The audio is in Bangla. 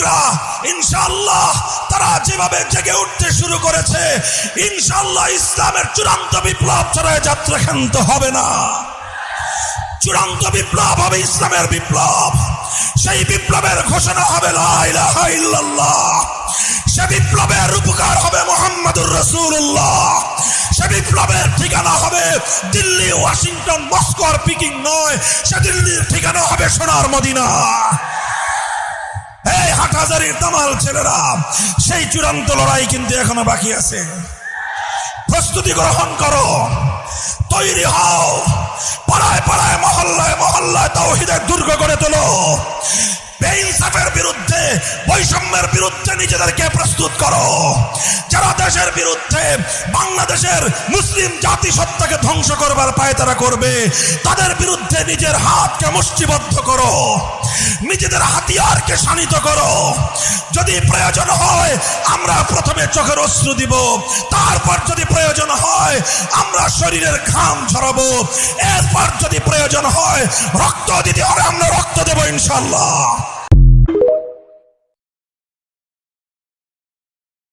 যুবকরা ইনশাআল্লাহ তারা যেভাবে জেগে উঠতে শুরু করেছে, ইনশাআল্লাহ ইসলামের চূড়ান্ত বিপ্লব ছাড়া যাত্রা ক্ষান্ত হবে না। চূড়ান্ত বিপ্লব হবে ইসলামের বিপ্লব। সেই বিপ্লবের ঘোষণা হবে লা ইলাহা ইল্লাল্লাহ। সে বিপ্লবের রূপকার হবে মুহাম্মাদুর রাসূলুল্লাহ। সে বিপ্লবের ঠিকানা হবে দিল্লি, ওয়াশিংটন, মস্কো আর পিকিং নয়, সে দিল্লির ঠিকানা হবে সোনার মদিনা। এই হাটহাজারীর দামাল ছেলেরা, সেই চূড়ান্ত লড়াই কিন্তু এখনো বাকি আছে। প্রস্তুতি গ্রহণ করো, তৈরি হও, পাড়ায় পাড়ায়, মহল্লায় মহল্লায় তাওহীদের দুর্গ গড়ে তোলো। বেইনসাফের বিরুদ্ধে, বৈষম্যের বিরুদ্ধে নিজেদেরকে প্রস্তুত করো। যারা দেশের বিরুদ্ধে, বাংলাদেশের মুসলিম জাতিসত্তাকে ধ্বংস করবার পায়তারা করবে, তাদের বিরুদ্ধে নিজের হাতকে মুষ্টিবদ্ধ করো, নিজেদের হাতিয়ারকে শানিত করো। যদি প্রয়োজন হয় আমরা প্রথমে চোখের অশ্রু দিব, তারপর যদি প্রয়োজন হয় আমরা শরীরের ঘাম ঝরাবো, এরপর যদি প্রয়োজন হয় রক্ত দিতে হবে আমরা রক্ত দেব ইনশাআল্লাহ।